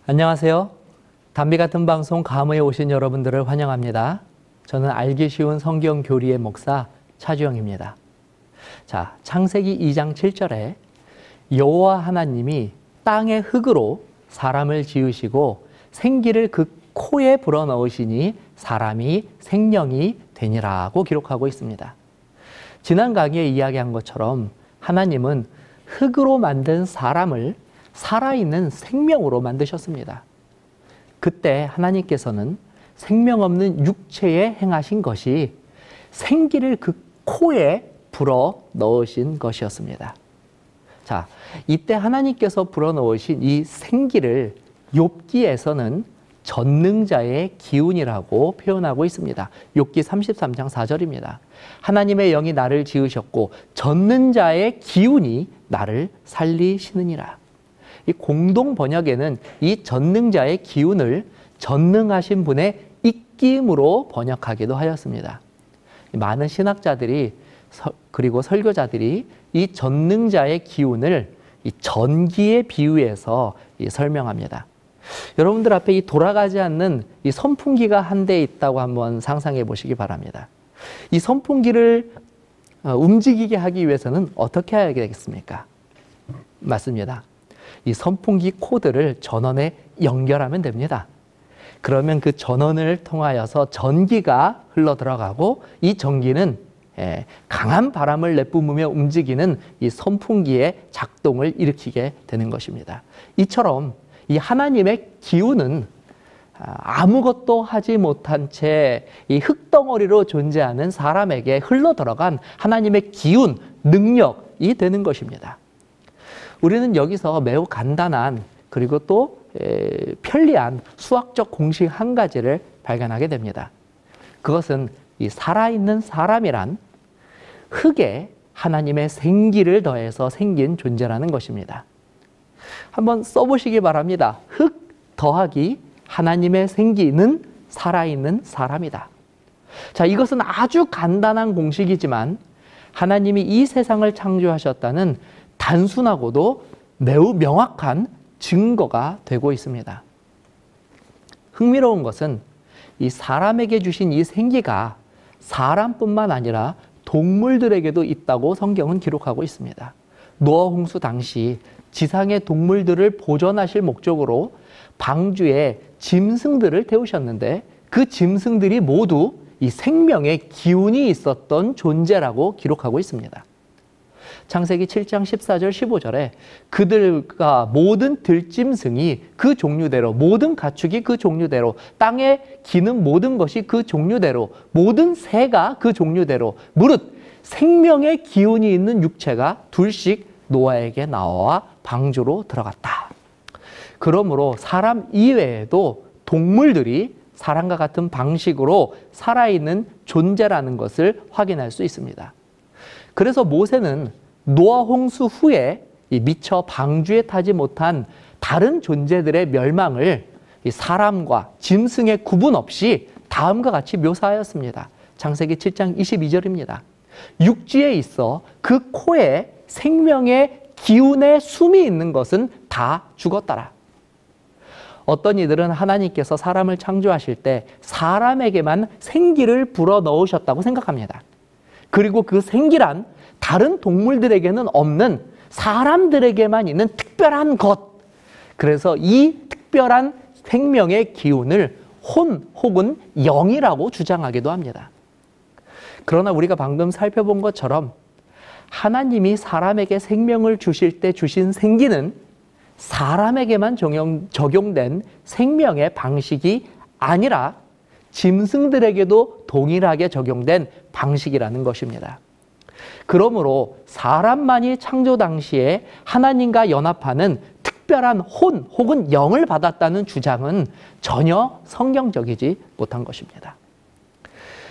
안녕하세요. 담비 같은 방송 감회에 오신 여러분들을 환영합니다. 저는 알기 쉬운 성경 교리의 목사 차주영입니다. 자, 창세기 2장 7절에 여호와 하나님이 땅의 흙으로 사람을 지으시고 생기를 그 코에 불어넣으시니 사람이 생명이 되니라고 기록하고 있습니다. 지난 강의에 이야기한 것처럼 하나님은 흙으로 만든 사람을 살아있는 생명으로 만드셨습니다. 그때 하나님께서는 생명 없는 육체에 행하신 것이 생기를 그 코에 불어 넣으신 것이었습니다. 자, 이때 하나님께서 불어 넣으신 이 생기를 욥기에서는 전능자의 기운이라고 표현하고 있습니다. 욥기 33장 4절입니다. 하나님의 영이 나를 지으셨고 전능자의 기운이 나를 살리시느니라. 이 공동 번역에는 이 전능자의 기운을 전능하신 분의 입김으로 번역하기도 하였습니다. 많은 신학자들이 그리고 설교자들이 이 전능자의 기운을 이 전기에 비유해서 설명합니다. 여러분들 앞에 이 돌아가지 않는 이 선풍기가 한 대 있다고 한번 상상해 보시기 바랍니다. 이 선풍기를 움직이게 하기 위해서는 어떻게 해야 되겠습니까? 맞습니다. 이 선풍기 코드를 전원에 연결하면 됩니다. 그러면 그 전원을 통하여서 전기가 흘러 들어가고 이 전기는 강한 바람을 내뿜으며 움직이는 이 선풍기의 작동을 일으키게 되는 것입니다. 이처럼 이 하나님의 기운은 아무것도 하지 못한 채 이 흙덩어리로 존재하는 사람에게 흘러 들어간 하나님의 기운, 능력이 되는 것입니다. 우리는 여기서 매우 간단한 그리고 또 편리한 수학적 공식 한 가지를 발견하게 됩니다. 그것은 이 살아있는 사람이란 흙에 하나님의 생기를 더해서 생긴 존재라는 것입니다. 한번 써보시기 바랍니다. 흙 더하기 하나님의 생기는 살아있는 사람이다. 자, 이것은 아주 간단한 공식이지만 하나님이 이 세상을 창조하셨다는 단순하고도 매우 명확한 증거가 되고 있습니다. 흥미로운 것은 이 사람에게 주신 이 생기가 사람뿐만 아니라 동물들에게도 있다고 성경은 기록하고 있습니다. 노아 홍수 당시 지상의 동물들을 보존하실 목적으로 방주에 짐승들을 태우셨는데 그 짐승들이 모두 이 생명의 기운이 있었던 존재라고 기록하고 있습니다. 창세기 7장 14절 15절에 그들과 모든 들짐승이 그 종류대로 모든 가축이 그 종류대로 땅에 기는 모든 것이 그 종류대로 모든 새가 그 종류대로 무릇 생명의 기운이 있는 육체가 둘씩 노아에게 나와 방주로 들어갔다. 그러므로 사람 이외에도 동물들이 사람과 같은 방식으로 살아있는 존재라는 것을 확인할 수 있습니다. 그래서 모세는 노아 홍수 후에 미처 방주에 타지 못한 다른 존재들의 멸망을 사람과 짐승의 구분 없이 다음과 같이 묘사하였습니다. 창세기 7장 22절입니다. 육지에 있어 그 코에 생명의 기운의 숨이 있는 것은 다 죽었더라. 어떤 이들은 하나님께서 사람을 창조하실 때 사람에게만 생기를 불어 넣으셨다고 생각합니다. 그리고 그 생기란 다른 동물들에게는 없는 사람들에게만 있는 특별한 것. 그래서 이 특별한 생명의 기운을 혼 혹은 영이라고 주장하기도 합니다. 그러나 우리가 방금 살펴본 것처럼 하나님이 사람에게 생명을 주실 때 주신 생기는 사람에게만 적용된 생명의 방식이 아니라 짐승들에게도 동일하게 적용된 방식이라는 것입니다. 그러므로 사람만이 창조 당시에 하나님과 연합하는 특별한 혼 혹은 영을 받았다는 주장은 전혀 성경적이지 못한 것입니다.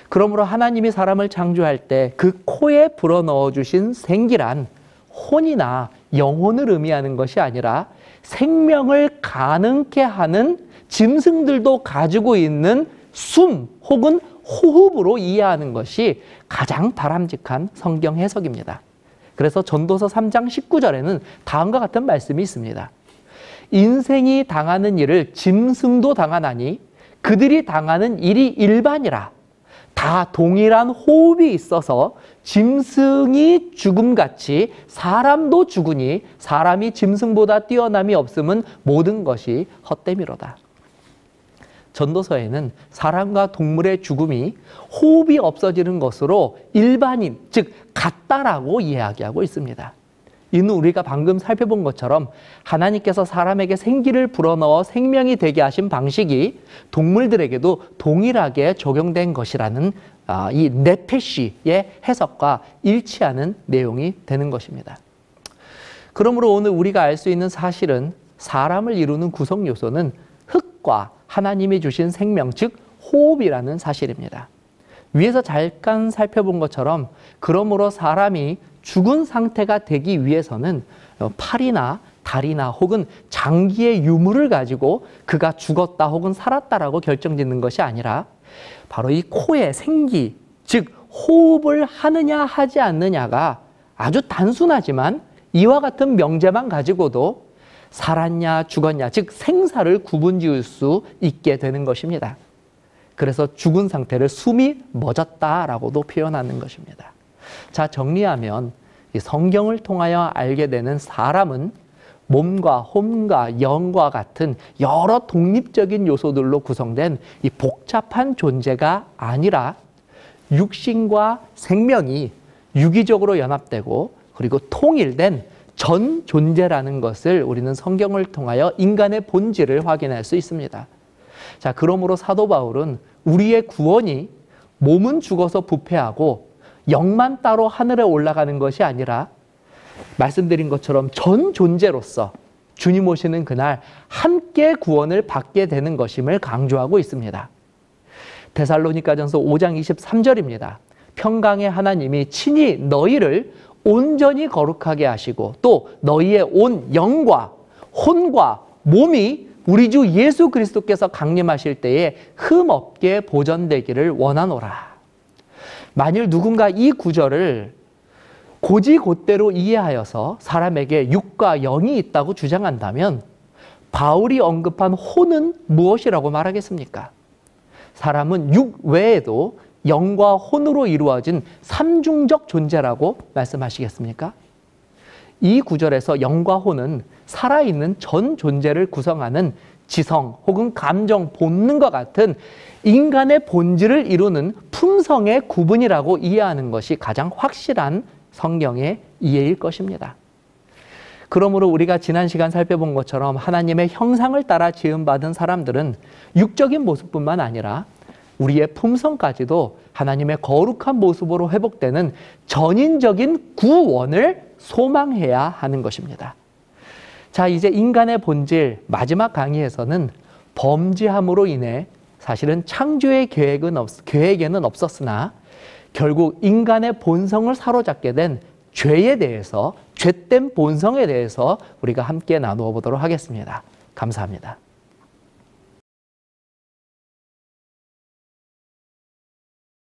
그러므로 하나님이 사람을 창조할 때 그 코에 불어넣어 주신 생기란 혼이나 영혼을 의미하는 것이 아니라 생명을 가능케 하는 짐승들도 가지고 있는 숨 혹은 호흡으로 이해하는 것이 가장 바람직한 성경 해석입니다. 그래서 전도서 3장 19절에는 다음과 같은 말씀이 있습니다. 인생이 당하는 일을 짐승도 당하나니 그들이 당하는 일이 일반이라. 다 동일한 호흡이 있어서 짐승이 죽음같이 사람도 죽으니 사람이 짐승보다 뛰어남이 없음은 모든 것이 헛됨이로다. 전도서에는 사람과 동물의 죽음이 호흡이 없어지는 것으로 일반인, 즉 같다라고 이야기하고 있습니다. 이는 우리가 방금 살펴본 것처럼 하나님께서 사람에게 생기를 불어넣어 생명이 되게 하신 방식이 동물들에게도 동일하게 적용된 것이라는 이 네페시의 해석과 일치하는 내용이 되는 것입니다. 그러므로 오늘 우리가 알 수 있는 사실은 사람을 이루는 구성 요소는 흙과 하나님이 주신 생명, 즉 호흡이라는 사실입니다. 위에서 잠깐 살펴본 것처럼 그러므로 사람이 죽은 상태가 되기 위해서는 팔이나 다리나 혹은 장기의 유무를 가지고 그가 죽었다 혹은 살았다라고 결정짓는 것이 아니라 바로 이 코의 생기, 즉 호흡을 하느냐 하지 않느냐가 아주 단순하지만 이와 같은 명제만 가지고도 살았냐 죽었냐, 즉 생사를 구분지을 수 있게 되는 것입니다. 그래서 죽은 상태를 숨이 멎었다라고도 표현하는 것입니다. 자, 정리하면 이 성경을 통하여 알게 되는 사람은 몸과 혼과 영과 같은 여러 독립적인 요소들로 구성된 이 복잡한 존재가 아니라 육신과 생명이 유기적으로 연합되고 그리고 통일된 전 존재라는 것을 우리는 성경을 통하여 인간의 본질을 확인할 수 있습니다. 자, 그러므로 사도 바울은 우리의 구원이 몸은 죽어서 부패하고 영만 따로 하늘에 올라가는 것이 아니라 말씀드린 것처럼 전 존재로서 주님 오시는 그날 함께 구원을 받게 되는 것임을 강조하고 있습니다. 데살로니가전서 5장 23절입니다. 평강의 하나님이 친히 너희를 온전히 거룩하게 하시고 또 너희의 온 영과 혼과 몸이 우리 주 예수 그리스도께서 강림하실 때에 흠없게 보존되기를 원하노라. 만일 누군가 이 구절을 고지곧대로 이해하여서 사람에게 육과 영이 있다고 주장한다면 바울이 언급한 혼은 무엇이라고 말하겠습니까? 사람은 육 외에도 영과 혼으로 이루어진 삼중적 존재라고 말씀하시겠습니까? 이 구절에서 영과 혼은 살아있는 전 존재를 구성하는 지성 혹은 감정, 본능과 같은 인간의 본질을 이루는 품성의 구분이라고 이해하는 것이 가장 확실한 성경의 이해일 것입니다. 그러므로 우리가 지난 시간 살펴본 것처럼 하나님의 형상을 따라 지음받은 사람들은 육적인 모습뿐만 아니라 우리의 품성까지도 하나님의 거룩한 모습으로 회복되는 전인적인 구원을 소망해야 하는 것입니다. 자, 이제 인간의 본질 마지막 강의에서는 범죄함으로 인해 사실은 창조의 계획에는 없었으나 결국 인간의 본성을 사로잡게 된 죄에 대해서, 죄된 본성에 대해서 우리가 함께 나누어 보도록 하겠습니다. 감사합니다.